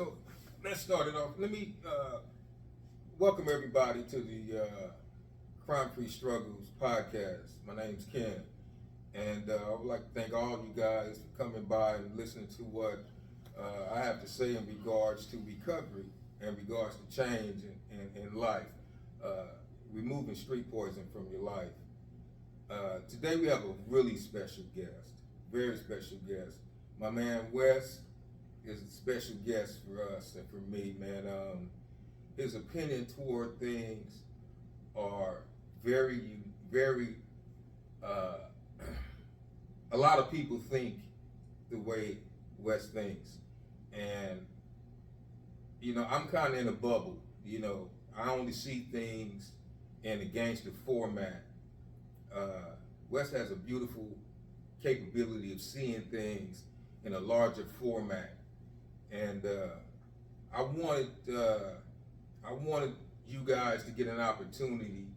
So let's start it off. Let me welcome everybody to the Crime Free Struggles podcast. My name's Ken, and I would like to thank all of you guys for coming by and listening to what I have to say in regards to recovery and regards to change in life, removing street poison from your life. Today we have a really special guest, very special guest. My man Wes is a special guest for us and for me, man. His opinion toward things are very, a lot of people think the way Wes thinks. And, you know, I'm kind of in a bubble. You know, I only see things in a gangster format. Wes has a beautiful capability of seeing things in a larger format. And I wanted you guys to get an opportunity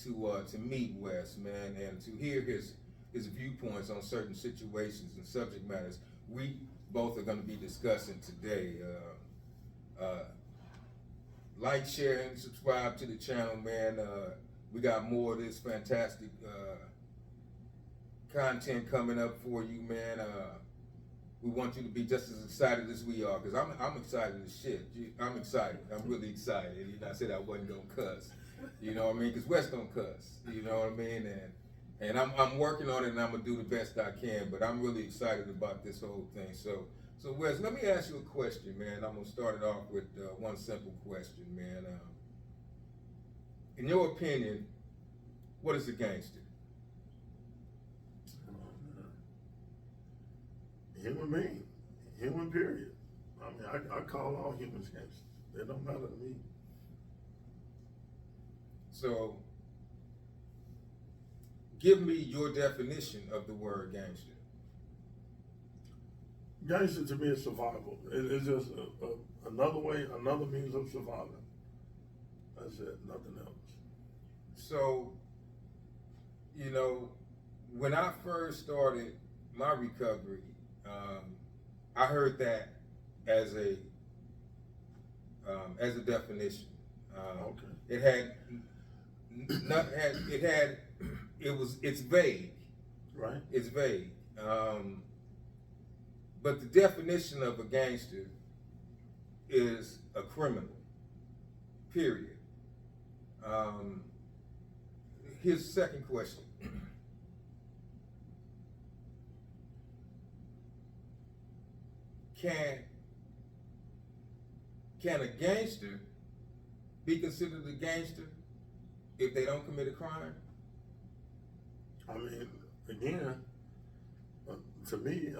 to meet Wes, man, and to hear his viewpoints on certain situations and subject matters we both are going to be discussing today. Like, share, and subscribe to the channel, man. We got more of this fantastic content coming up for you, man. We want you to be just as excited as we are, because I'm excited as shit. I'm excited. I'm really excited. You know, I said I wasn't gonna cuss. You know what I mean? Because Wes don't cuss. You know what I mean? And I'm working on it, and I'm gonna do the best I can. But I'm really excited about this whole thing. So Wes, let me ask you a question, man. I'm gonna start it off with one simple question, man. In your opinion, what is a gangster? Human being, human period. I mean, I call all humans gangsters. They don't matter to me. So, give me your definition of the word gangster. Gangster to me is survival. It's just another way, another means of surviving. That's it, nothing else. So, you know, when I first started my recovery, I heard that as a definition. Okay. It's vague. Right. It's vague. But the definition of a gangster is a criminal. Period. Here's the second question. Can a gangster be considered a gangster if they don't commit a crime? I mean, again, to me,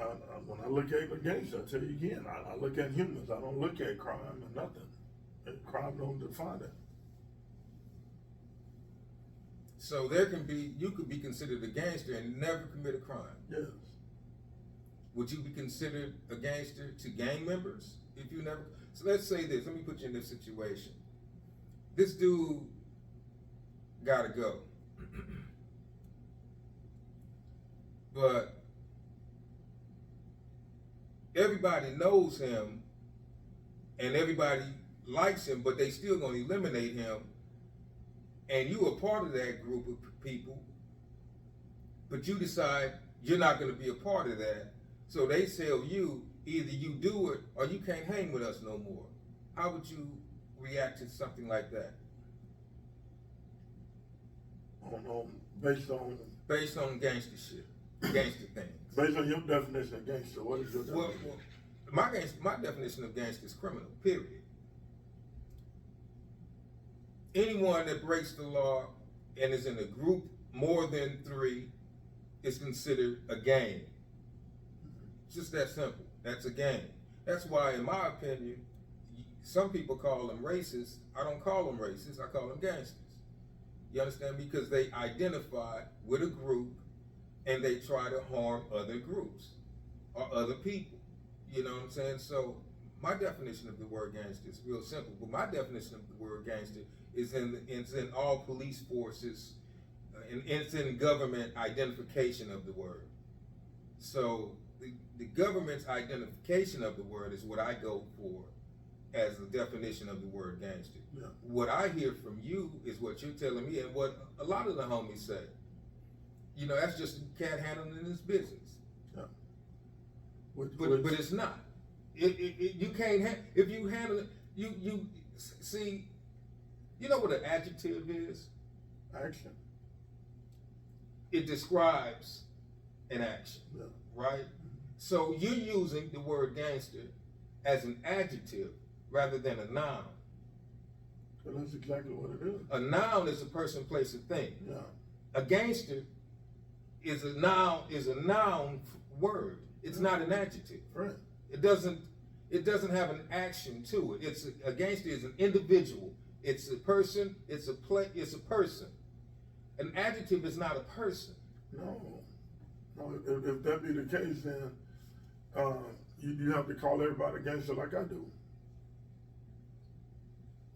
when I look at a gangster, I tell you again, I look at humans. I don't look at crime and nothing. Crime don't define it. So you could be considered a gangster and never commit a crime. Yes. Would you be considered a gangster to gang members if you never? So let's say this. Let me put you in this situation. This dude gotta go, but everybody knows him and everybody likes him, but they still gonna eliminate him. And you are part of that group of people, but you decide you're not gonna be a part of that. So they tell you, either you do it or you can't hang with us no more. How would you react to something like that? Based on gangster shit, gangster things. Based on your definition of gangster, what is your definition? Well, my definition of gangster is criminal, period. Anyone that breaks the law and is in a group more than 3 is considered a gang. It's just that simple. That's a gang. That's why, in my opinion, some people call them racist. I don't call them racist. I call them gangsters. You understand me? Because they identify with a group and they try to harm other groups or other people. You know what I'm saying? So my definition of the word gangster is real simple. But my definition of the word gangster is in all police forces, and it's in government identification of the word. So the government's identification of the word is what I go for as the definition of the word gangster. Yeah. What I hear from you is what you're telling me, and what a lot of the homies say. You know, that's just a cat handling his business. Yeah. But it's not. You can't if you handle it. You see. You know what an adjective is? Action. It describes an action, Yeah. right? So you're using the word gangster as an adjective rather than a noun. But that's exactly what it is. A noun is a person, place, or thing. Yeah. A gangster is a noun word. It's not an adjective. Right. It doesn't have an action to it. A gangster is an individual. It's a person. It's a person. An adjective is not a person. No. If that be the case, then you have to call everybody gangster like I do.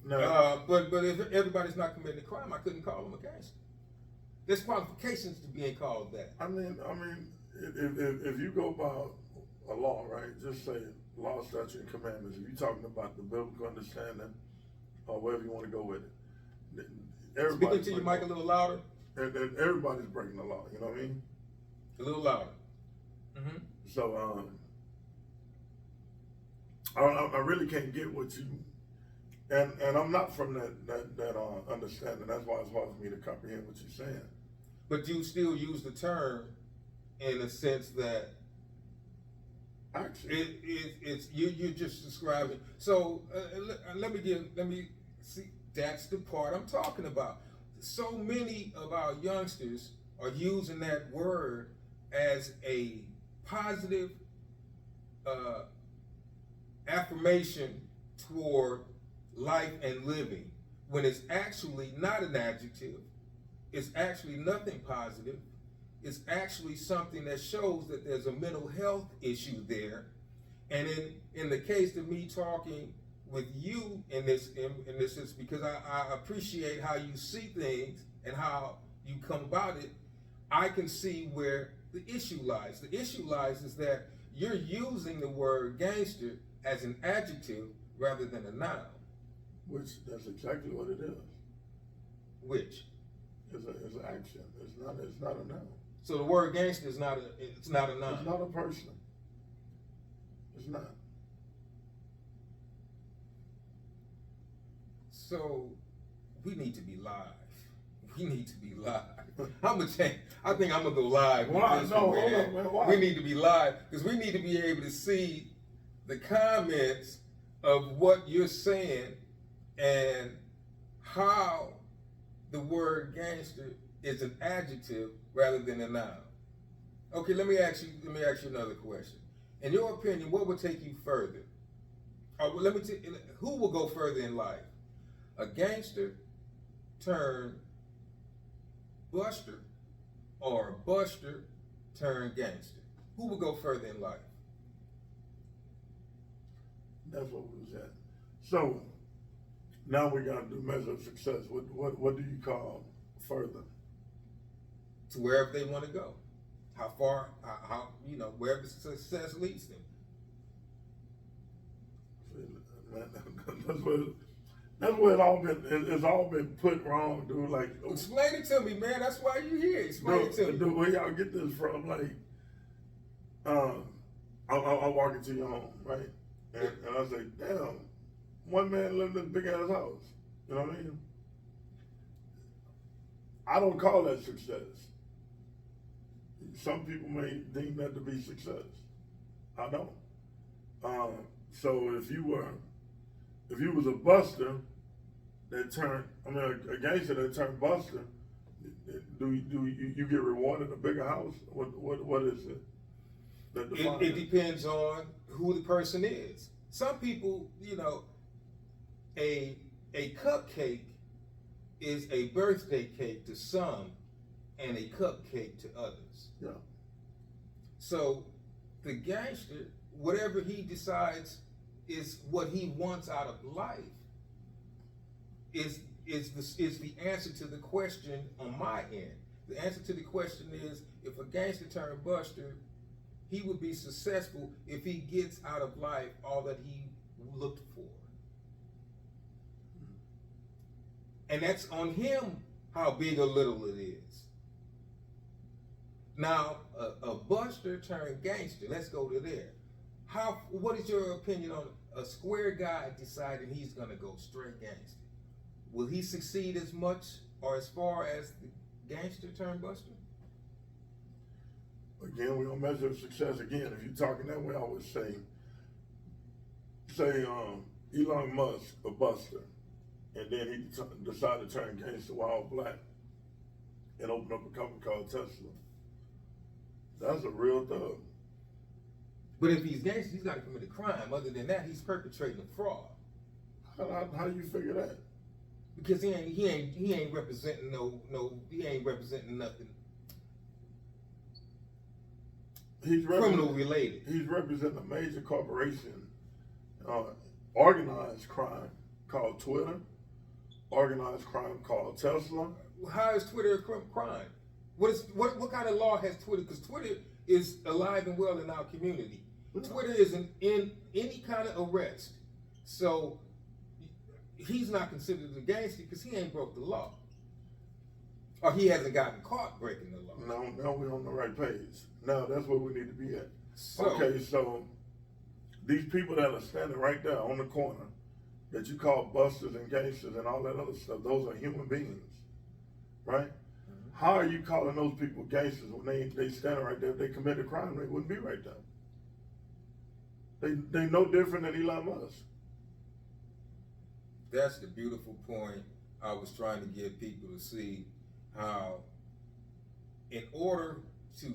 No. But if everybody's not committing a crime, I couldn't call them a gangster. There's qualifications to being called that. I mean, if you go by a law, right? Just say law, statute, and commandments. If you're talking about the biblical understanding, or wherever you want to go with it, Speaking to your mic a little louder. And everybody's breaking the law. You know what I mean? A little louder. Mm-hmm. So I really can't get what you. And I'm not from that understanding. That's why it's hard for me to comprehend what you're saying. But you still use the term in a sense that Actually, it's you're just describing. So let me see. That's the part I'm talking about. So many of our youngsters are using that word as a positive affirmation toward life and living, when it's actually not an adjective. It's actually nothing positive. It's actually something that shows that there's a mental health issue there. And in the case of me talking with you in this is because I appreciate how you see things and how you come about it. I can see where the issue lies. The issue lies is that you're using the word gangster as an adjective rather than a noun. which that's exactly what it is. Which? It's an action. It's not a noun. So the word gangster is not a noun. It's not a person. It's not. So we need to be live. We need to be live. I'm gonna change. I think I'm gonna go live. Why? No, hold on, man. Why? We need to be live because we need to be able to see the comments of what you're saying and how the word gangster is an adjective rather than a noun. Okay, let me ask you another question. In your opinion, what would take you further? Who will go further in life? A gangster turned buster or a buster turned gangster? Who will go further in life? That's what we was at. So now we got to do measure of success. What do you call further? To wherever they want to go. How far, how wherever success leads them. That's what it's all been put wrong, dude. Like, explain it to me, man. That's why you're here. Explain it to me. Dude, where y'all get this from? Like, I walk into your home, right? And I say, damn, one man lived in this big ass house. You know what I mean? I don't call that success. Some people may deem that to be success. I don't. So if you was a buster that turned, a gangster that turned buster, do you get rewarded a bigger house? What is it? It depends on who the person is. Some people, a cupcake is a birthday cake to some and a cupcake to others. Yeah. So the gangster, whatever he decides is what he wants out of life, is the answer to the question on my end. The answer to the question is, if a gangster turned buster, he would be successful if he gets out of life all that he looked for. And that's on him how big or little it is. Now, a buster turned gangster, let's go to there. What is your opinion on a square guy deciding he's gonna go straight gangster? Will he succeed as much or as far as the gangster turned buster? Again, we don't measure success again. If you're talking that way, I would say Elon Musk, a buster, and then he decided to turn gangster while black and open up a company called Tesla. That's a real thug. But if he's gangster, he's got to commit a crime. Other than that, he's perpetrating a fraud. How do you figure that? Because he ain't representing he ain't representing nothing criminal related. He's representing a major corporation, organized crime called Twitter, organized crime called Tesla. How is Twitter a crime? What kind of law has Twitter? Because Twitter is alive and well in our community. Twitter isn't in any kind of arrest, so he's not considered a gangster because he ain't broke the law, or he hasn't gotten caught breaking the law. No, we're on the right page. Now that's where we need to be at. So, okay, so these people that are standing right there on the corner that you call busters and gangsters and all that other stuff, those are human beings, right? Mm-hmm. How are you calling those people gangsters when they standing right there? If they commit a crime, they wouldn't be right there. They no different than Elon Musk. That's the beautiful point I was trying to get people to see, how in order to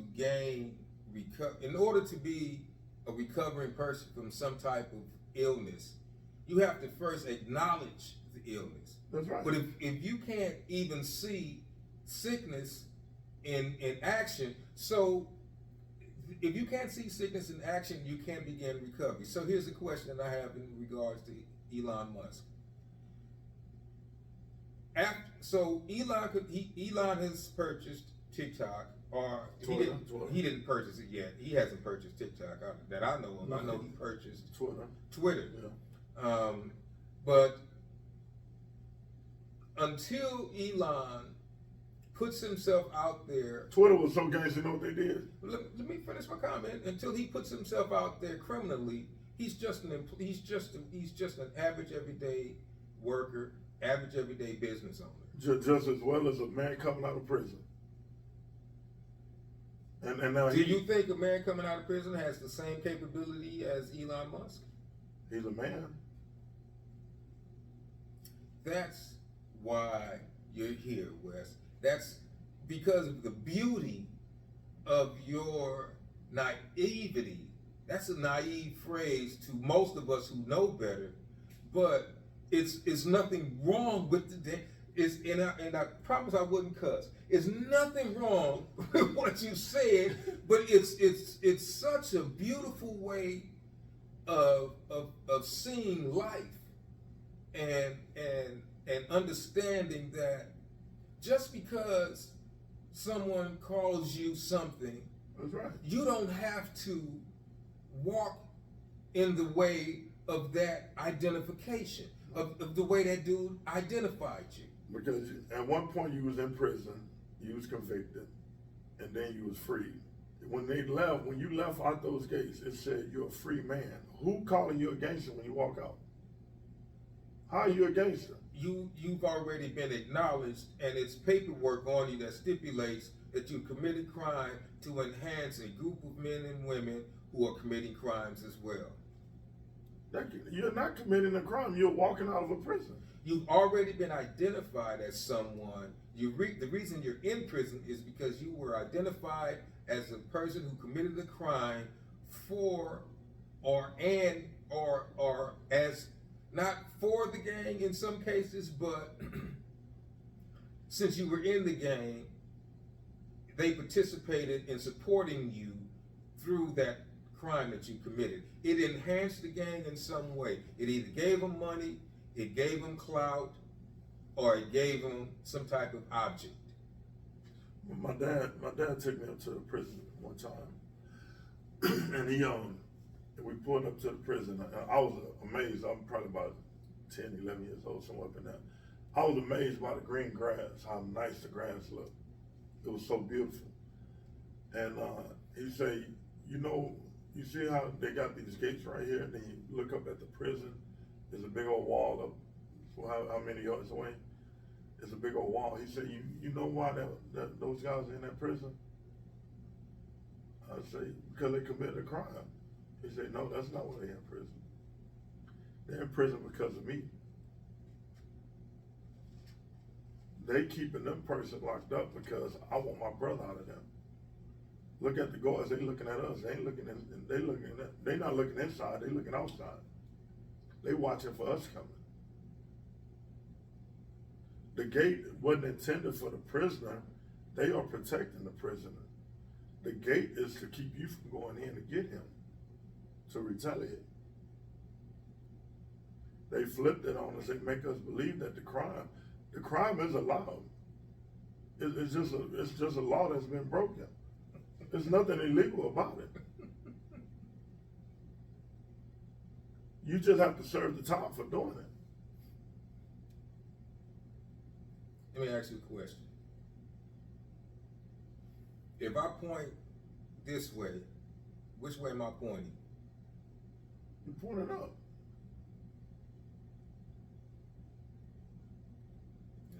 be a recovering person from some type of illness, you have to first acknowledge the illness. That's right. But if you can't even see sickness in action, so if you can't see sickness in action, you can't begin recovery. So here's a question that I have in regards to Elon Musk. Elon has purchased TikTok, or Twitter. He didn't purchase it yet. He hasn't purchased TikTok that I know of. I know he purchased Twitter. Yeah. But until Elon puts himself out there, Twitter was so gangster, you know what they did? Let me finish my comment. Until he puts himself out there criminally, he's just an average everyday worker, average everyday business owner. Just as well as a man coming out of prison. And now do you think a man coming out of prison has the same capability as Elon Musk? He's a man. That's why you're here, Wes. That's because of the beauty of your naivety. That's a naive phrase to most of us who know better, but it's nothing wrong with the and I promise I wouldn't cuss. It's nothing wrong with what you said, but it's such a beautiful way of seeing life and understanding that just because someone calls you something, that's right, you don't have to walk in the way of that identification, of the way that dude identified you. Because at one point you was in prison, you was convicted, and then you was free. When you left out those gates, it said you're a free man. Who calling you a gangster when you walk out? How are you a gangster? You've already been acknowledged, and it's paperwork on you that stipulates that you committed crime to enhance a group of men and women who are committing crimes as well. You're not committing a crime. You're walking out of a prison. You've already been identified as someone. The reason you're in prison is because you were identified as a person who committed a crime for or as not for the gang in some cases, but since you were in the gang, they participated in supporting you through that crime that you committed. It enhanced the gang in some way. It either gave them money, it gave them clout, or it gave them some type of object. My dad took me up to the prison one time, and we pulled up to the prison. I was amazed. I'm probably about 10, 11 years old, somewhere up in there. I was amazed by the green grass, how nice the grass looked. It was so beautiful. And he said, you see how they got these gates right here, and then you look up at the prison, there's a big old wall up, so how many yards away? There's a big old wall. He said, you know why those guys are in that prison? I say, because they committed a crime. He said, no, that's not why they're in prison. They're in prison because of me. They keeping them person locked up because I want my brother out of them. Look at the guards, they looking at us. They not looking inside, they looking outside. They watching for us coming. The gate wasn't intended for the prisoner. They are protecting the prisoner. The gate is to keep you from going in to get him, to retaliate. They flipped it on us. They make us believe that the crime is allowed. It's just a law that's been broken. There's nothing illegal about it. You just have to serve the time for doing it. Let me ask you a question. If I point this way, which way am I pointing? You point it up.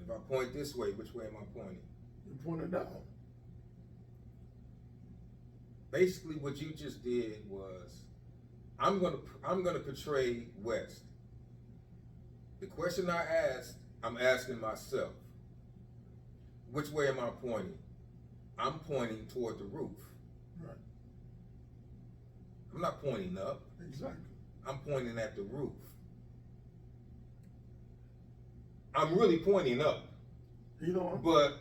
If I point this way, which way am I pointing? You point it down. Basically, what you just did was, I'm gonna portray west. The question I asked, I'm asking myself, which way am I pointing? I'm pointing toward the roof. Right. I'm not pointing up. Exactly. I'm pointing at the roof. I'm really pointing up. You know. But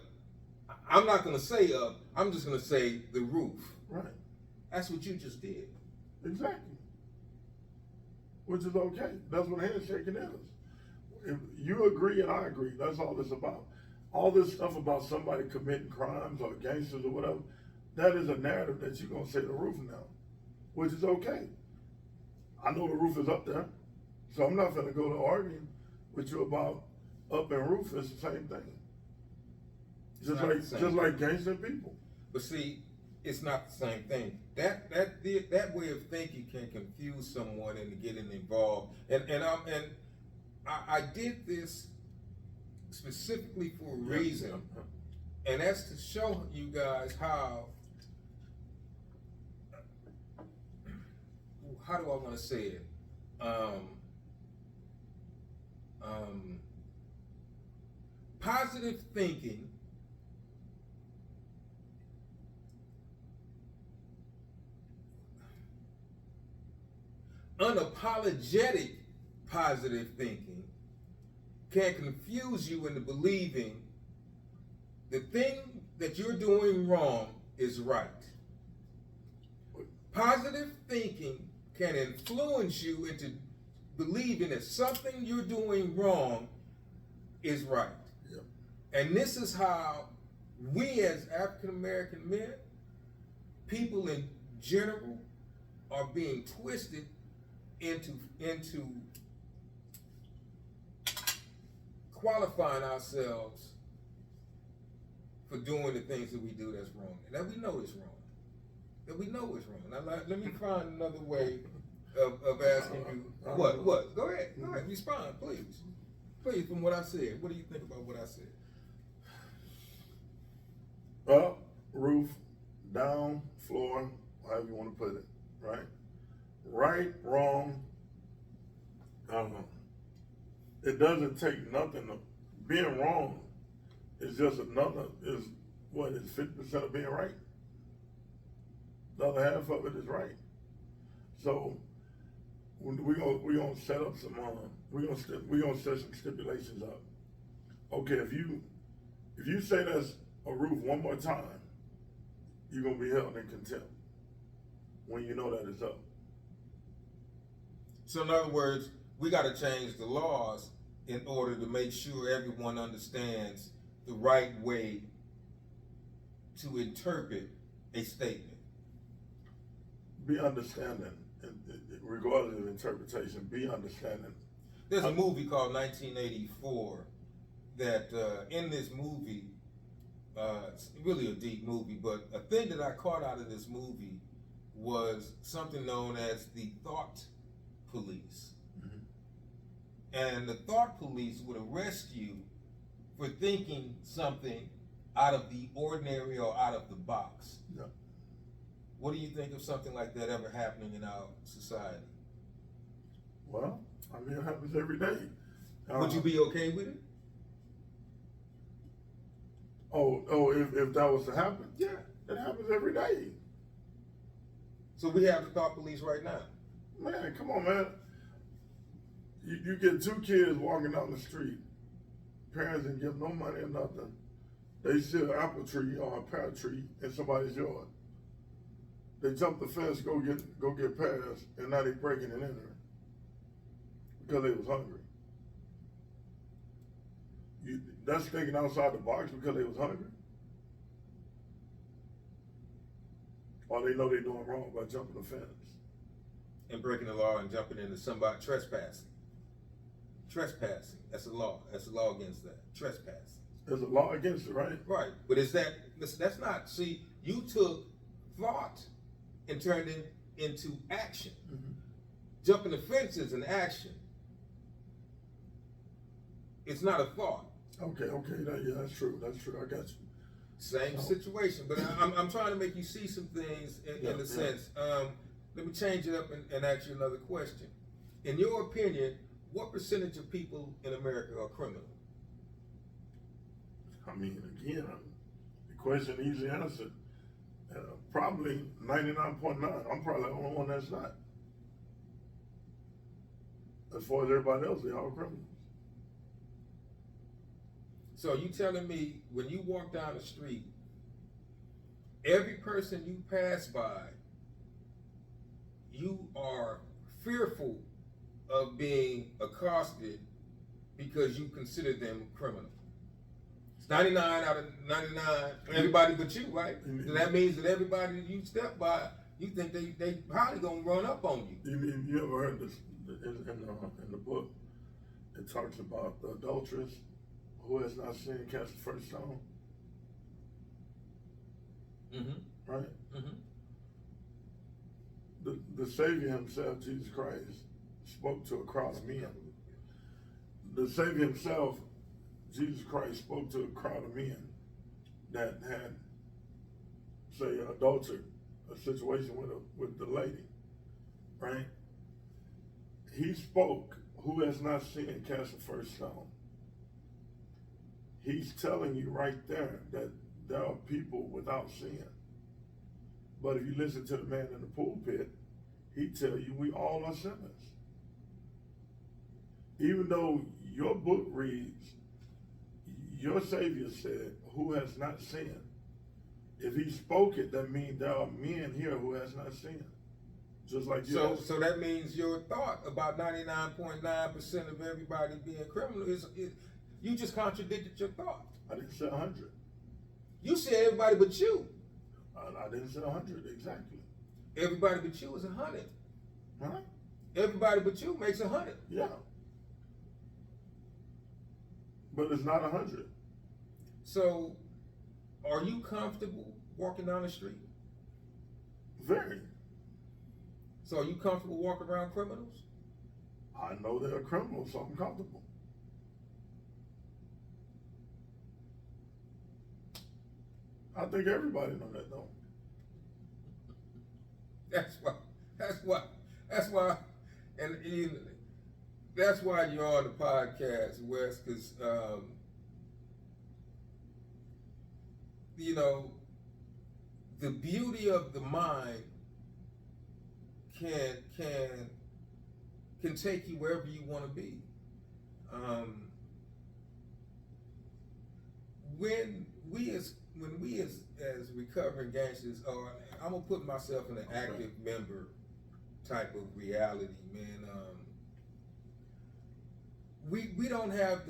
I'm not gonna say up, I'm just gonna say the roof. Right. That's what you just did. Exactly. Which is okay. That's what handshaking is. If you agree and I agree, that's all it's about. All this stuff about somebody committing crimes or gangsters or whatever, that is a narrative that you're gonna say the roof now, which is okay. I know the roof is up there, so I'm not gonna go to arguing with you about up and roof. It's the same thing. Just like gangster people. But see, it's not the same thing. That way of thinking can confuse someone into getting involved. And I did this specifically for a reason, and that's to show you guys how do I want to say it? Positive thinking unapologetic positive thinking can confuse you into believing the thing that you're doing wrong is right. Positive thinking can influence you into believing that something you're doing wrong is right. Yep. And this is how we as African American men, people in general, are being twisted into qualifying ourselves for doing the things that we do that's wrong, and that we know is wrong. Now, let me find another way of asking you. What? Go ahead. Respond, please. Please, from what I said. What do you think about what I said? Up, roof, down, floor, however you want to put it, right? Right, wrong, I don't know. It doesn't take nothing. Being wrong is just is 50% of being right. The other half of it is right. So we're gonna set up some we're gonna set some stipulations up. Okay, if you say that's a roof one more time, you're gonna be held in contempt when you know that it's up. So in other words, we got to change the laws in order to make sure everyone understands the right way to interpret a statement. Be understanding, regardless of interpretation, be understanding. There's a movie called 1984 that in this movie, it's really a deep movie, but a thing that I caught out of this movie was something known as the thought police. And the thought police would arrest you for thinking something out of the ordinary or out of the box. Yeah. What do you think of something like that ever happening in our society? Well, I mean, it happens every day. Would you be okay with it? If that was to happen? Yeah, it happens every day. So we have the thought police right now. Man, come on, man. You get two kids walking down the street. Parents didn't give no money or nothing. They see an apple tree or a pear tree in somebody's yard. They jump the fence, go get pears, and now they breaking and entering because they was hungry. That's thinking outside the box because they was hungry. Or they know they're doing wrong by jumping the fence. And breaking the law and jumping into somebody trespassing. Trespassing. That's a law. That's a law against that. Trespassing. There's a law against it, right? Right. But is that's not, see, you took thought and turned it into action. Mm-hmm. Jumping the fence is an action. It's not a thought. Okay, that's true. I got you. Same situation, but I'm trying to make you see some things in a sense. Let me change it up and ask you another question. In your opinion, what percentage of people in America are criminal? I mean, again, the question easily answered. Probably 99.9. I'm probably the only one that's not. As far as everybody else, they're all criminals. So you telling me when you walk down the street, every person you pass by, you are fearful of being accosted because you consider them criminal? It's 99 out of 99, everybody but you, right? So that means that everybody that you step by, you think they probably gonna run up on you. You ever heard this in the book? It talks about the adulteress who has not sinned cast the first stone. Mm-hmm. Right? Mm-hmm. The Savior himself, Jesus Christ, spoke to a crowd of men. The Savior himself, Jesus Christ, spoke to a crowd of men that had, say, adultery, a situation with the lady, right? He spoke, who has not sinned cast the first stone. He's telling you right there that there are people without sin. But if you listen to the man in the pulpit, he tell you we all are sinners. Even though your book reads, your Savior said, who has not sinned. If he spoke it, that means there are men here who has not sinned. Just like you. So that means your thought about 99.9% of everybody being criminal is you just contradicted your thought. I didn't say 100. You said everybody but you. I didn't say 100 exactly. Everybody but you is 100. Huh? Everybody but you makes 100. Yeah. But it's not 100. So, are you comfortable walking down the street? Very. So, are you comfortable walking around criminals? I know they're criminals, so I'm comfortable. I think everybody knows that, though. That's why, and that's why you're on the podcast, Wes, because the beauty of the mind can take you wherever you want to be. When we as recovering gangsters, or I'm gonna put myself in an active member type of reality, man. We don't have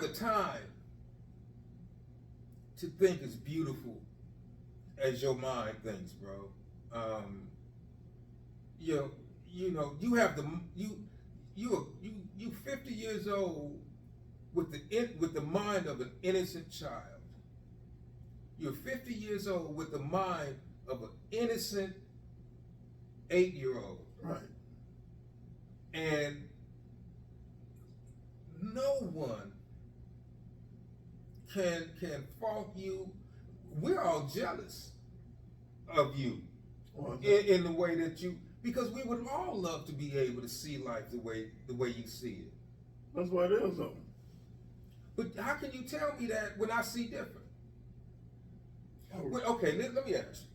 the time to think as beautiful as your mind thinks, bro. you have you 50 years old with the mind of an innocent child. You're 50 years old with the mind of an innocent 8-year-old. Right. And no one can fault you. We're all jealous of you in the way that because we would all love to be able to see life the way you see it. That's what it is, though. But how can you tell me that when I see different? Well, okay, let me ask you.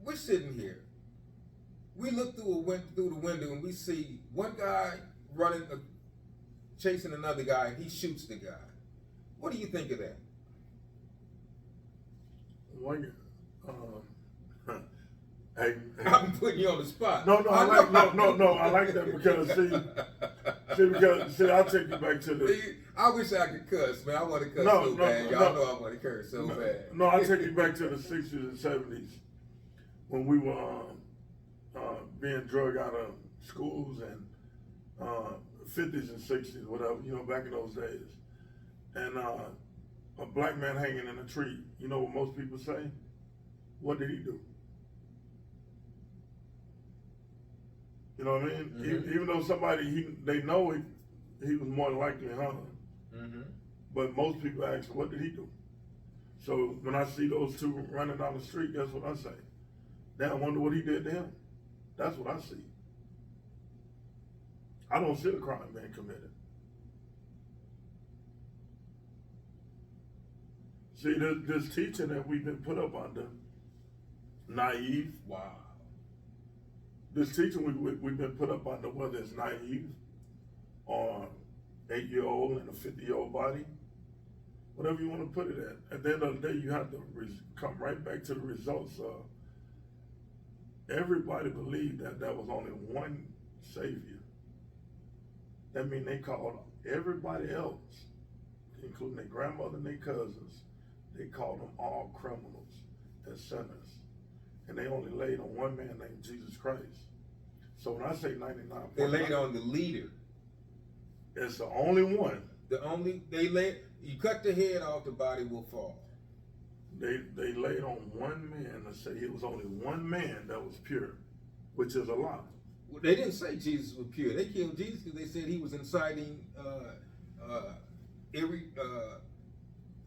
We're sitting here. We look through the window and we see one guy chasing another guy, and he shoots the guy. What do you think of that? Hey, I'm putting you on the spot. No, I like that because I'll take you back to the. I wish I could cuss, man. I want to cuss so bad. Y'all know I want to curse so bad. No, I'll take you back to the 60s and 70s when we were being drugged out of schools and 50s and 60s, whatever, back in those days. And a black man hanging in a tree, you know what most people say? What did he do? You know what I mean? Mm-hmm. Even though they know he was more than likely hung. Mm-hmm. But most people ask, what did he do? So when I see those two running down the street, guess what I say? Damn, I wonder what he did to him. That's what I see. I don't see a crime being committed. See, this teaching that we've been put up under, naive. Wow. This teaching we've been put up under, whether it's naive or 8-year-old and a 50-year-old body, whatever you want to put it at the end of the day, you have to come right back to the results of everybody believed that there was only one Savior. That means they called everybody else, including their grandmother and their cousins, they called them all criminals and sinners. And they only laid on one man named Jesus Christ. So when I say 99, they laid on the leader. It's the only one. You cut the head off, the body will fall. They laid on one man to say it was only one man that was pure, which is a lie. Well, they didn't say Jesus was pure. They killed Jesus because they said he was inciting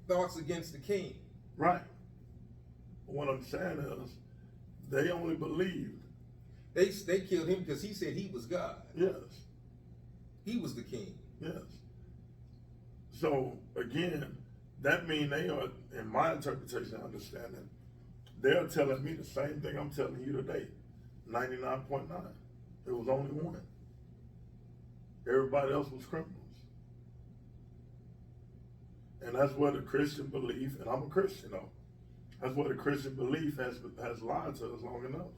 thoughts against the king. Right. What I'm saying is, they only believed. They killed him because he said he was God. Yes. He was the king. Yes. So again, that means they are, in my interpretation and understanding, they're telling me the same thing I'm telling you today. 99.9. It was only one. Everybody else was criminals. And that's what the Christian belief, and I'm a Christian though, that's what the Christian belief has lied to us long enough.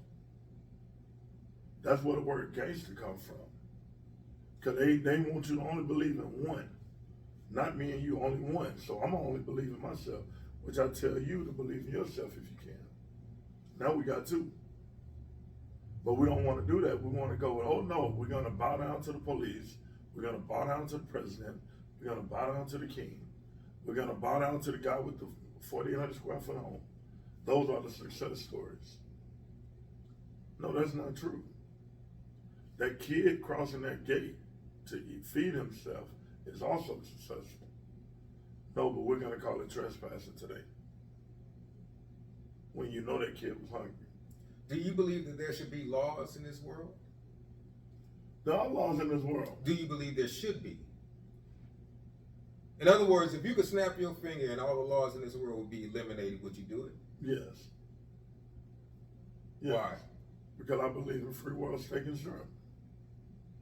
That's where the word gangster comes from. Because they want you to only believe in one. Not me and you, only one. So I'm only believing myself, which I tell you to believe in yourself if you can. Now we got two. But we don't want to do that. We want to go, oh no, we're going to bow down to the police. We're going to bow down to the president. We're going to bow down to the king. We're going to bow down to the guy with the 4,800 square foot home. Those are the success stories. No, that's not true. That kid crossing that gate to feed himself is also successful. No, but we're going to call it trespassing today. When you know that kid was hungry. Do you believe that there should be laws in this world? There are laws in this world. Do you believe there should be? In other words, if you could snap your finger and all the laws in this world would be eliminated, would you do it? Yes. Why? Because I believe in free world steak and shrimp.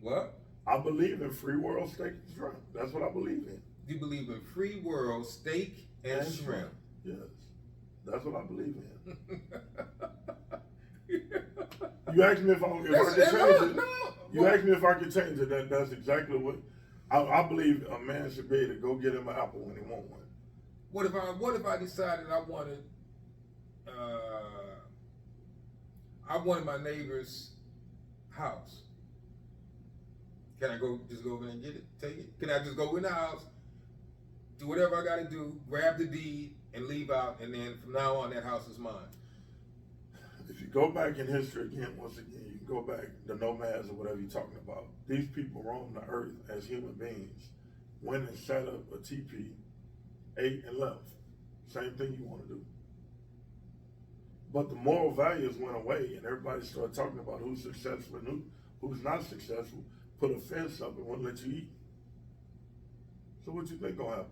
What? I believe in free world steak and shrimp. That's what I believe in. You believe in free world steak and shrimp? Yes. That's what I believe in. You asked me if I could change it. You asked me if I could change it. That's exactly what I believe. A man should be able to go get him an apple when he wants one. What if I decided I wanted my neighbor's house. Can I just go over there and get it, take it? Can I just go in the house, do whatever I gotta do, grab the deed, and leave out, and then from now on, that house is mine? If you go back in history again, once again, you can go back, the nomads or whatever you're talking about. These people roamed the earth as human beings, went and set up a teepee, ate and left. Same thing you want to do. But the moral values went away, and everybody started talking about who's successful and who's not successful. Put a fence up and won't let you eat. So what you think gonna happen?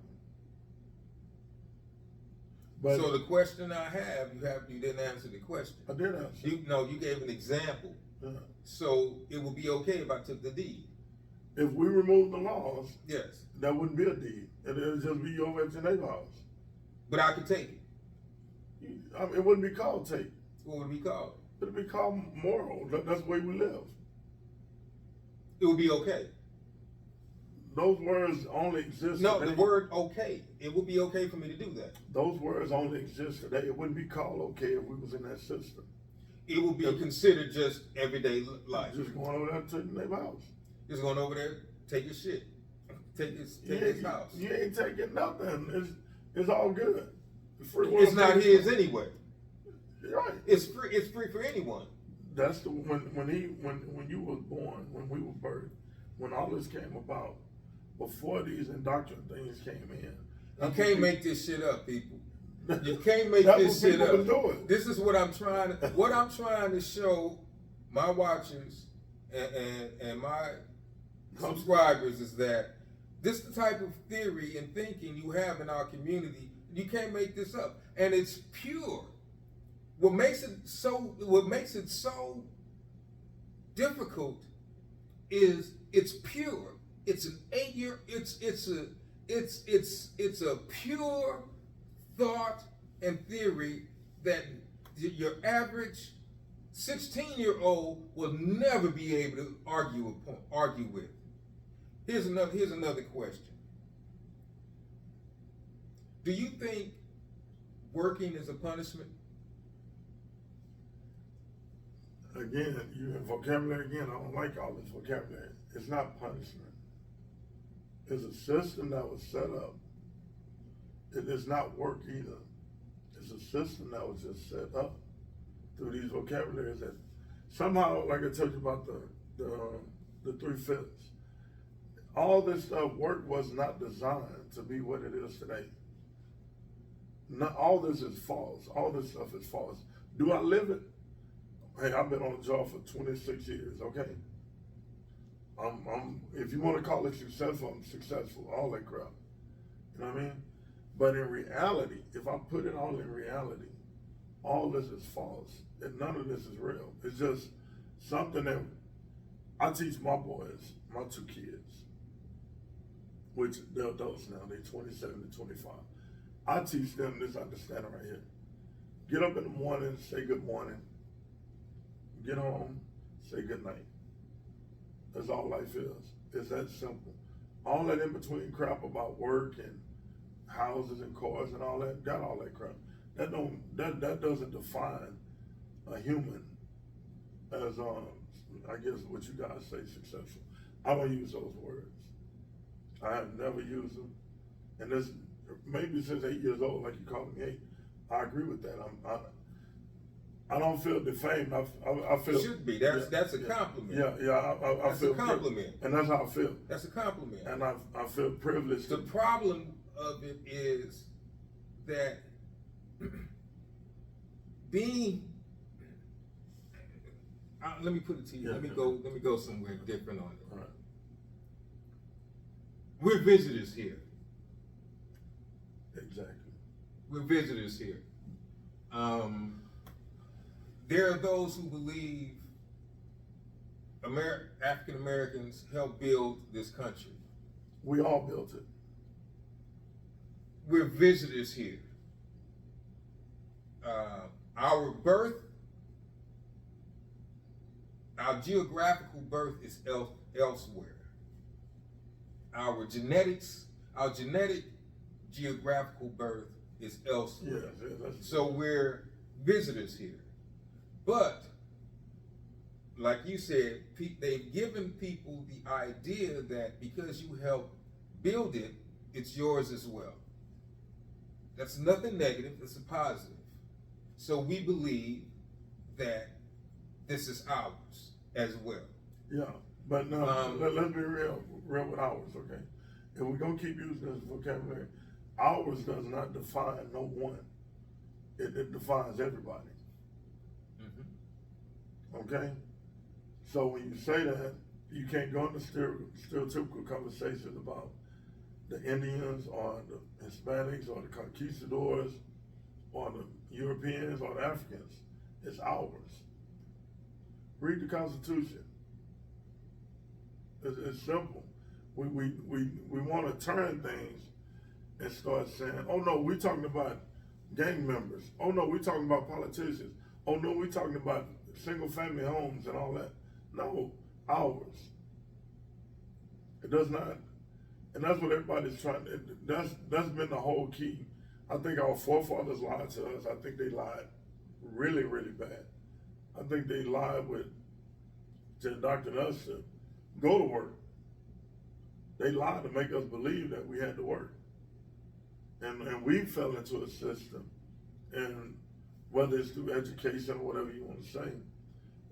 But so the question I have, you didn't answer the question. I did answer. You gave an example. Yeah. So it would be okay if I took the deed. If we remove the laws, Yes. that wouldn't be a deed. It'd just be over at your neighbor's house. But I could take it. I mean, it wouldn't be called take. What would it be called? It'd be called moral. That's the way we live. It would be okay. Those words only exist No, today. the word okay. It would be okay for me to do that. Those words only exist today. It wouldn't be called okay if we was in that system. It would be considered just everyday life. Just going over there to your neighbor's house. Just going over there, take his shit. Take his house. You ain't taking nothing. It's all good. It's not his anyway. Right. It's free for anyone. That's when you was born, when we were birthed, when all this came about, before these indoctrination things came in. You can't make this shit up, people. You can't make That's this what shit people up. were doing. This is what I'm trying to show my watchers and my subscribers is that this is the type of theory and thinking you have in our community. You can't make this up, and it's pure. What makes it so difficult is it's pure. It's an 8-year. It's a pure thought and theory that your average 16-year-old will never be able to argue with. Here's another question. Do you think working is a punishment? Again, you have vocabulary again. I don't like all this vocabulary. It's not punishment. It's a system that was set up. It is not work either. It's a system that was just set up through these vocabularies that somehow, like I told you about the 3/5. All this stuff, work was not designed to be what it is today. Not, all this is false. All this stuff is false. Do I live it? Hey, I've been on the job for 26 years, okay? If you want to call it successful, I'm successful, all that crap. You know what I mean? But in reality, if I put it all in reality, all this is false. And none of this is real. It's just something that I teach my boys, my 2 kids, which they're adults now, they're 27 and 25. I teach them this understanding right here. Get up in the morning, say good morning. Get home, say good night. That's all life is. It's that simple. All that in between crap about work and houses and cars and all that, got all that crap. That doesn't define a human as I guess what you guys say successful. I don't use those words. I have never used them. And this maybe since 8 years old, like you called me 8, I agree with that. I don't feel defamed. I feel It should be. That's a compliment. Yeah. I That's feel a compliment. and that's how I feel. That's a compliment. And I feel privileged. The problem of it is that being. Let me put it to you. Yeah, Let me go somewhere different on it. All right. We're visitors here. Exactly. We're visitors here. There are those who believe African Americans helped build this country. We all built it. We're visitors here. Our birth, our geographical birth is elsewhere. Our genetic geographical birth is elsewhere. Yeah, So we're visitors here. But like you said, they've given people the idea that because you help build it, it's yours as well. That's nothing negative, it's a positive. So we believe that this is ours as well. Yeah, but no, let's be real with ours, okay? If we're gonna keep using this vocabulary, ours does not define no one. It defines everybody. Okay? So when you say that, you can't go into stereotypical conversations about the Indians or the Hispanics or the conquistadors or the Europeans or the Africans. It's ours. Read the Constitution. It's simple. We want to turn things and start saying, oh no, we're talking about gang members. Oh no, we're talking about politicians. Oh no, we're talking about single family homes and all that. No, ours. It does not, and that's what everybody's trying to, that's been the whole key. I think our forefathers lied to us. I think they lied really, really bad. I think they lied to indoctrinate us to go to work. They lied to make us believe that we had to work. And we fell into a system, and whether it's through education or whatever you want to say,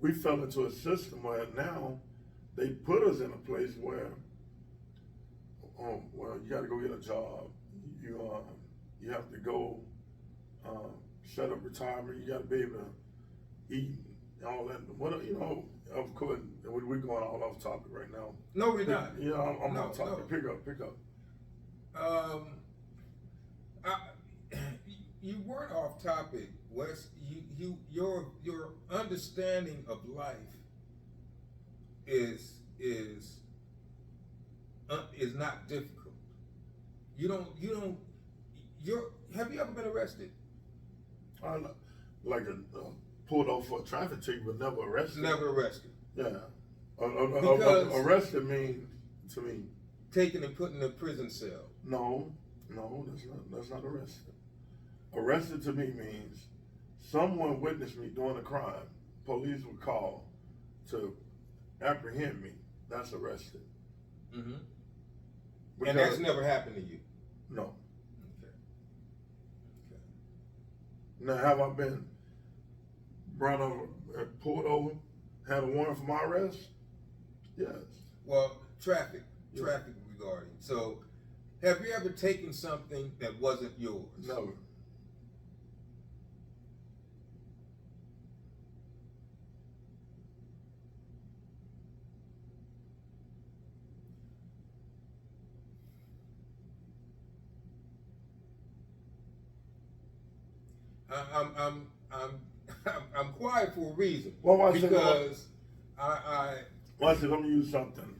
we fell into a system where now they put us in a place where, well, you got to go get a job. You have to go set up retirement. You got to be able to eat and all that. What, you know, of course, we're going all off topic right now. No, we're not. Yeah, I'm on topic. No. Pick up. You weren't off topic, Wes. Your understanding of life is not difficult. Have you ever been arrested? Pulled off for a traffic ticket, but never arrested. Never arrested. Yeah. Arrested means to me taken and put in a prison cell. No, that's not arrested. Arrested to me means someone witnessed me doing a crime. Police would call to apprehend me. That's arrested. Mm-hmm. And that's never happened to you? No. Okay. Now, have I been run over, pulled over, had a warrant for my arrest? Yes. Well, traffic regarding. So, have you ever taken something that wasn't yours? Never. I'm quiet for a reason. Well, because let me use something.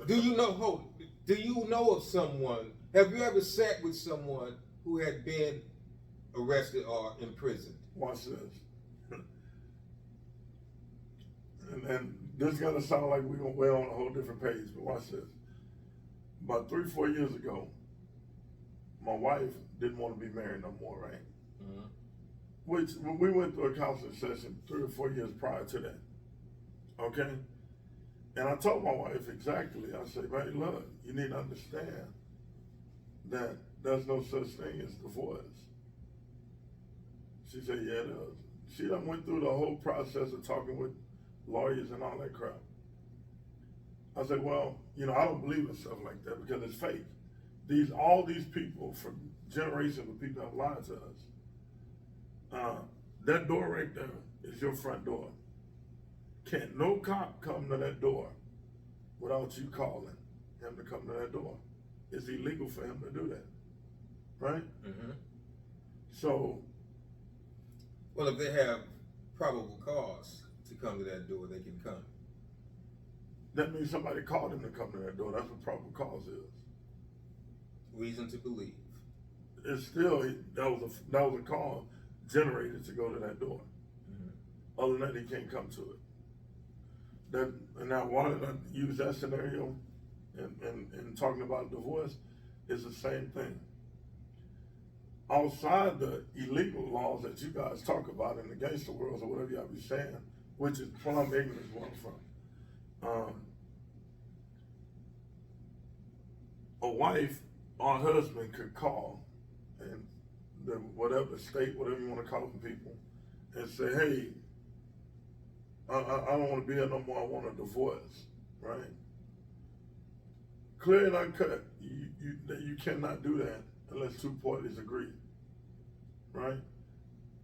Do you know of someone? Have you ever sat with someone who had been arrested or imprisoned? Watch this. And this is gonna sound like we're on a whole different page, but watch this. About 3-4 years ago, my wife didn't want to be married no more, right? Mm-hmm. Which we went through a counseling session 3 or 4 years prior to that. Okay? And I told my wife exactly, I said, man, look, you need to understand that there's no such thing as divorce. She said, yeah, it is. She done went through the whole process of talking with lawyers and all that crap. I said, well, I don't believe in stuff like that because it's fake. All these people from generations of people have lied to us. That door right there is your front door. Can't no cop come to that door without you calling him to come to that door. It's illegal for him to do that, right? Mm-hmm. So, well, if they have probable cause to come to that door, they can come. That means somebody called him to come to that door. That's what probable cause is. Reason to believe. It's still that was a call generated to go to that door. Mm-hmm. Other than that, he can't come to it. And now why did I use that scenario and talking about divorce is the same thing. Outside the illegal laws that you guys talk about in the gangster world or whatever y'all be saying, which is plumb ignorance where I'm from. A wife or husband could call and the whatever state, whatever you want to call them people, and say, hey, I don't want to be here no more, I want a divorce, right? Clear and uncut, you cannot do that unless two parties agree, right?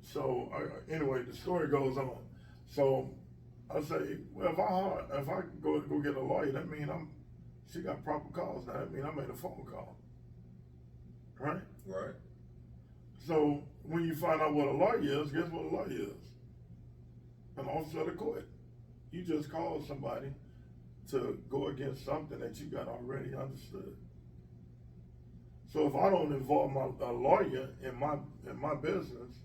So anyway, the story goes on. So I say, well, if I go get a lawyer, that means she got proper cause now. That means I made a phone call, right? Right. So when you find out what a lawyer is, guess what a lawyer is? An officer of the court. You just called somebody to go against something that you got already understood. So if I don't involve a lawyer in my business,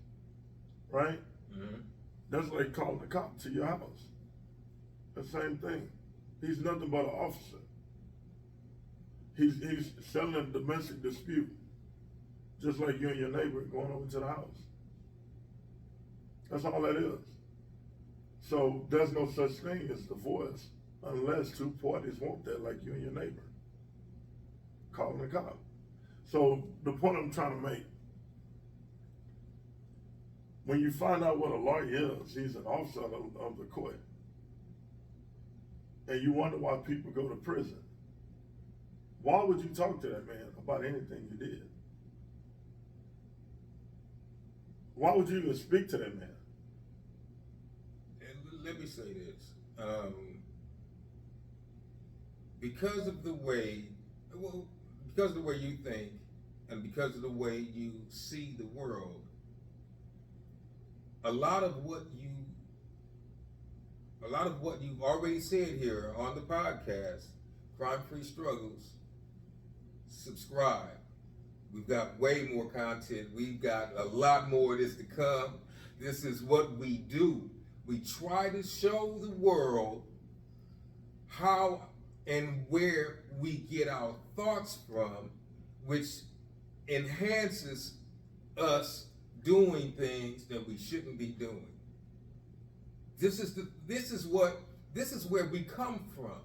right? Mm-hmm. That's like calling a cop to your house. The same thing. He's nothing but an officer. He's settling a domestic dispute, just like you and your neighbor going over to the house. That's all that is. So there's no such thing as divorce unless two parties want that, like you and your neighbor. Calling a cop. So the point I'm trying to make, when you find out what a lawyer is, he's an officer of the court. And you wonder why people go to prison. Why would you talk to that man about anything you did? Why would you even speak to that man? And let me say this. Because of the way you think and because of the way you see the world, a lot of what you've already said here on the podcast, Crime Free Struggles, subscribe. We've got way more content. We've got a lot more of this to come. This is what we do. We try to show the world how and where we get our thoughts from, which enhances us doing things that we shouldn't be doing. This is where we come from.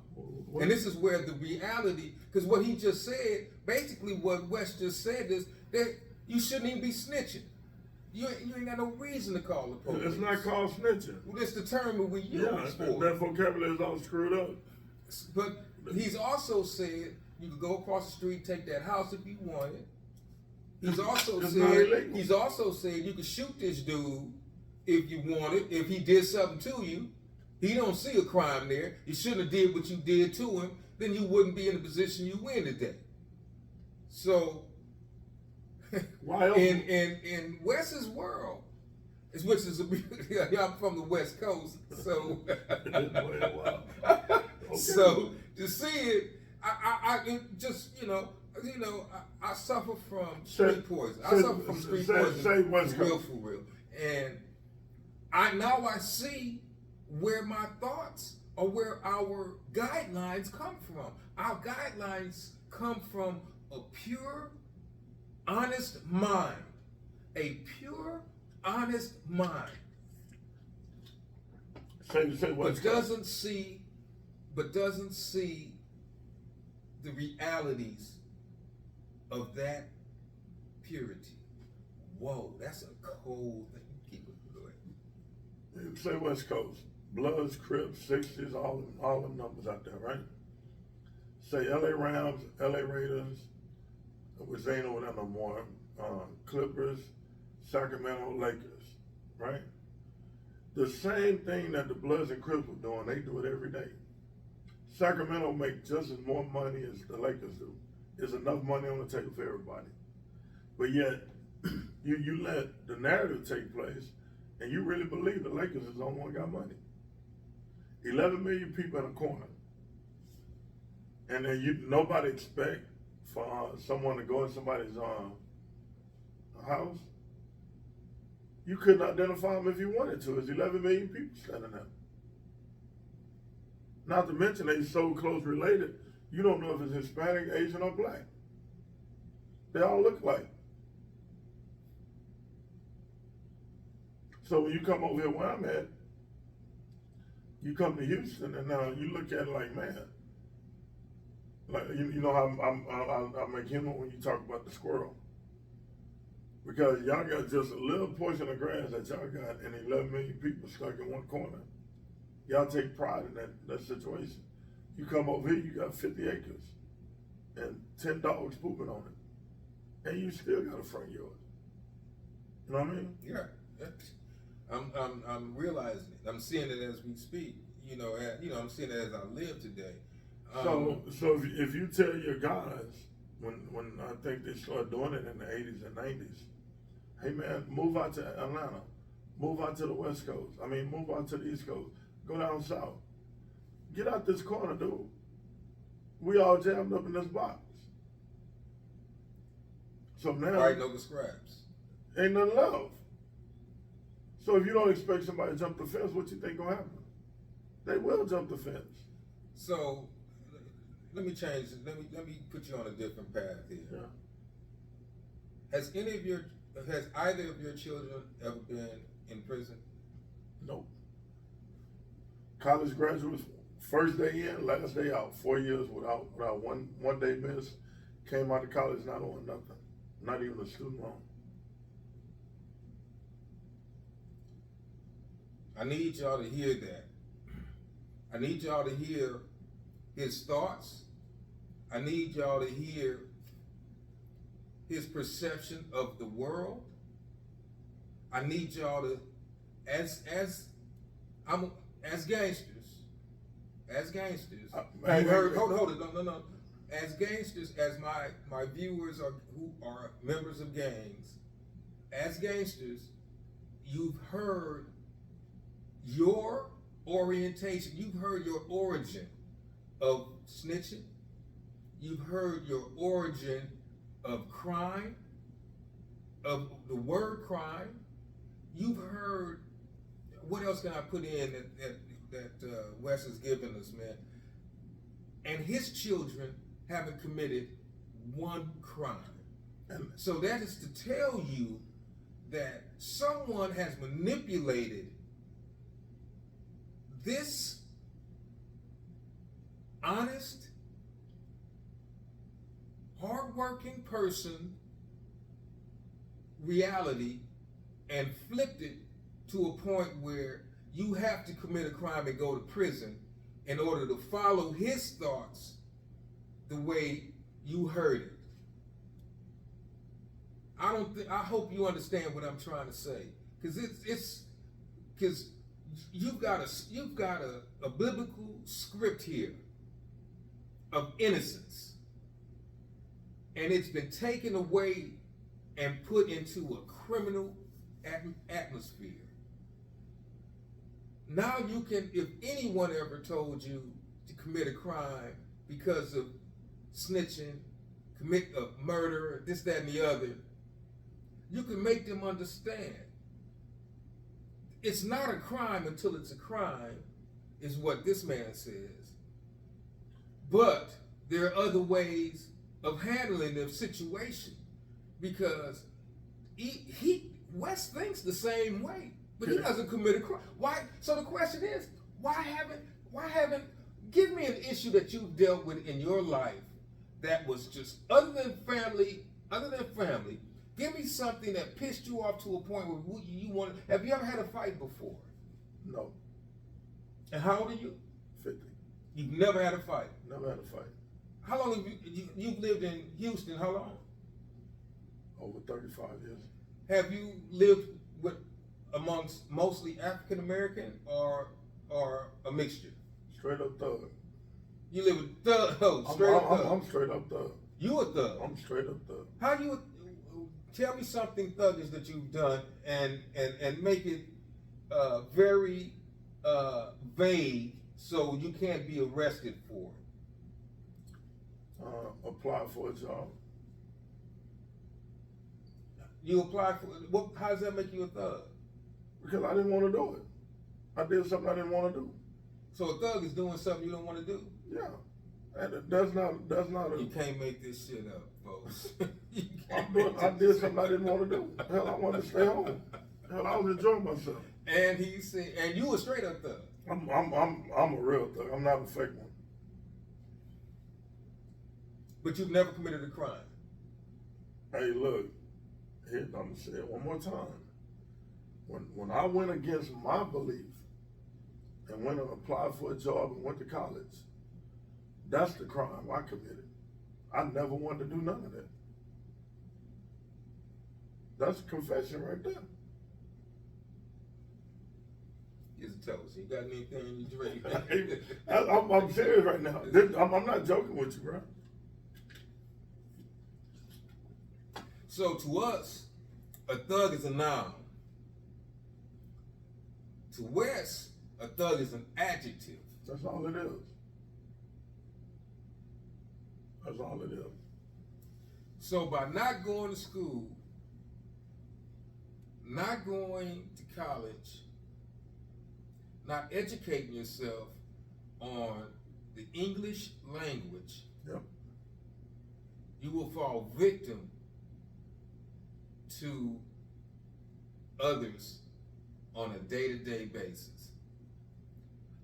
And this is where the reality, because what he just said, basically what Wes just said is that you shouldn't even be snitching. You ain't got no reason to call the police. It's not called snitching. Well, it's the term we use for it. That vocabulary is all screwed up. But he's also said you could go across the street, take that house if you wanted. He's also said you could shoot this dude if you wanted, if he did something to you. He don't see a crime there. You shouldn't have did what you did to him. Then you wouldn't be in the position you in today. So, in Wes's world, which is I'm from the West Coast, so so to see it, I just I suffer from street poison. I suffer from street poison for real. And I see where my thoughts or where our guidelines come from. Our guidelines come from a pure, honest mind. A pure, honest mind. But doesn't see the realities of that purity. Whoa, that's a cold thing. Keep it going. Say West Coast. Bloods, Crips, 60s, all them numbers out there, right? Say LA Rams, LA Raiders, which ain't over there no more, Clippers, Sacramento Lakers, right? The same thing that the Bloods and Crips were doing, they do it every day. Sacramento make just as more money as the Lakers do. There's enough money on the table for everybody. But yet, you let the narrative take place, and you really believe the Lakers is the only one got money. 11 million people in a corner. And then nobody expect for someone to go in somebody's house. You couldn't identify them if you wanted to. There's 11 million people standing there. Not to mention they so close related, you don't know if it's Hispanic, Asian, or black. They all look alike. So when you come over here where I'm at, You come to Houston and now you look at it like, man, like you know how I make humor when you talk about the squirrel, because y'all got just a little portion of grass that y'all got, and 11 million people stuck in one corner. Y'all take pride in that situation. You come over here, you got 50 acres and 10 dogs pooping on it, and you still got a front yard. You know what I mean? Yeah. I'm realizing it. I'm seeing it as we speak. I'm seeing it as I live today. So if you tell your guys, when I think they started doing it in the 80s and 90s, hey man, move out to Atlanta, move out to the West Coast. I mean, move out to the East Coast, go down south. Get out this corner, dude. We all jammed up in this box. So now, fighting over scraps. Ain't nothing left. So if you don't expect somebody to jump the fence, what you think gonna happen? They will jump the fence. So let me change. Let me put you on a different path here. Yeah. Has either of your children ever been in prison? Nope. College graduates, first day in, last day out. 4 years without one day miss. Came out of college not owing nothing, not even a student loan. I need y'all to hear that. I need y'all to hear his thoughts. I need y'all to hear his perception of the world. I need y'all to, as gangsters, you heard, hold it, no. As gangsters, as my viewers who are members of gangs, as gangsters, you've heard your orientation, you've heard your origin of snitching, you've heard your origin of crime, of the word crime, you've heard, what else can I put in that Wes has given us, man? And his children haven't committed one crime. So that is to tell you that someone has manipulated this honest, hardworking person reality and flipped it to a point where you have to commit a crime and go to prison in order to follow his thoughts the way you heard it. I hope you understand what I'm trying to say, because you've got a biblical script here of innocence, and it's been taken away and put into a criminal atmosphere. Now you can, if anyone ever told you to commit a crime because of snitching, commit a murder, this, that, and the other, you can make them understand. It's not a crime until it's a crime, is what this man says. But there are other ways of handling the situation, because Wes thinks the same way, but he doesn't commit a crime. Why? So the question is, why haven't? Give me an issue that you've dealt with in your life that was just other than family. Give me something that pissed you off to a point where you want. Have you ever had a fight before? No. And how old are you? 50. You've never had a fight? Never had a fight. How long have you've lived in Houston? How long? Over 35 years. Have you lived amongst mostly African American or a mixture? Straight up thug. You live with thug? Oh, straight up thug. I'm straight up thug. You a thug? I'm straight up thug. How you? Tell me something thuggish that you've done and make it very vague so you can't be arrested for it. Apply for a job. You apply for how does that make you a thug? Because I didn't want to do it. I did something I didn't want to do. So a thug is doing something you don't want to do? Yeah. And that's not a... You can't make this shit up, folks. I did something I didn't want to do. Hell, I wanted to stay home. Hell, I was enjoying myself. And he said, and you were straight up thug. I'm a real thug. I'm not a fake one. But you've never committed a crime. Hey, look, here, I'm gonna say it one more time. When I went against my belief and went and applied for a job and went to college, that's the crime I committed. I never wanted to do none of that. That's a confession right there. Here's a toast. You got anything you drink? I'm serious right now. I'm not joking with you, bro. So to us, a thug is a noun. To Wes, a thug is an adjective. That's all it is. That's all it is. So by not going to school, not going to college, not educating yourself on the English language, Yep. you will fall victim to others on a day-to-day basis.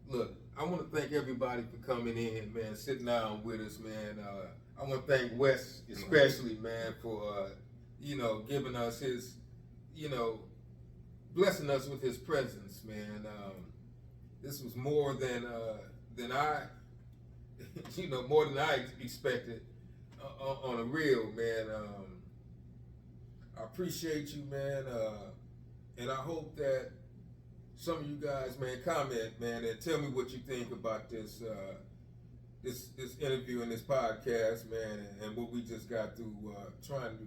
Look, I want to thank everybody for coming in, man, sitting down with us, man. I want to thank Wes especially, man, for, giving us his, blessing us with his presence, man. This was more than I, more than I expected on a real, man. I appreciate you, man, and I hope that some of you guys, man, comment, man, and tell me what you think about this this interview and this podcast, man, and what we just got through trying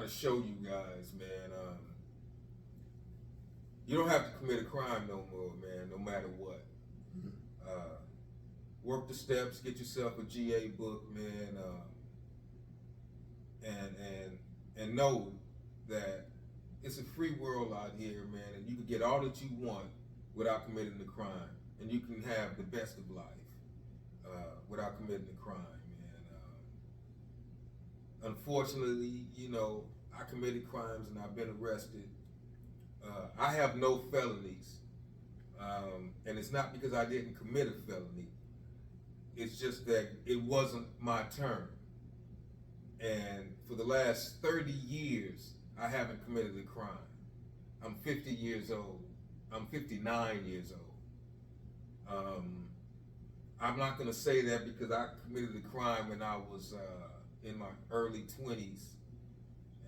to show you guys, man. You don't have to commit a crime no more, man, no matter what. Work the steps, get yourself a GA book, man, and know that it's a free world out here, man, and you can get all that you want without committing a crime, and you can have the best of life without committing a crime, man. Unfortunately, I committed crimes and I've been arrested. I have no felonies, and it's not because I didn't commit a felony. It's just that it wasn't my turn. And for the last 30 years, I haven't committed a crime. I'm 50 years old. I'm 59 years old. I'm not gonna say that because I committed a crime when I was in my early 20s,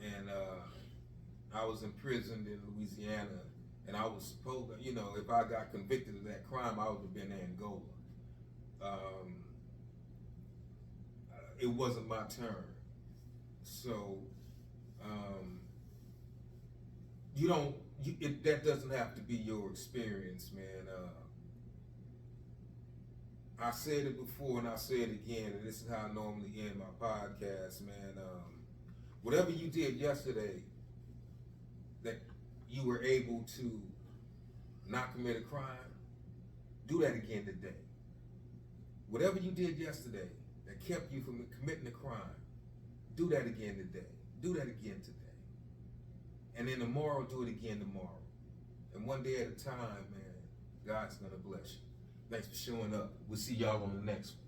and I was imprisoned in Louisiana, and I was supposed to, if I got convicted of that crime, I would have been in Angola. It wasn't my turn. So, that doesn't have to be your experience, man. I said it before and I say it again, and this is how I normally end my podcast, man. Whatever you did yesterday that you were able to not commit a crime, do that again today. Whatever you did yesterday that kept you from committing a crime, do that again today. Do that again today. And then tomorrow, do it again tomorrow. And one day at a time, man, God's gonna bless you. Thanks for showing up. We'll see y'all on the next one.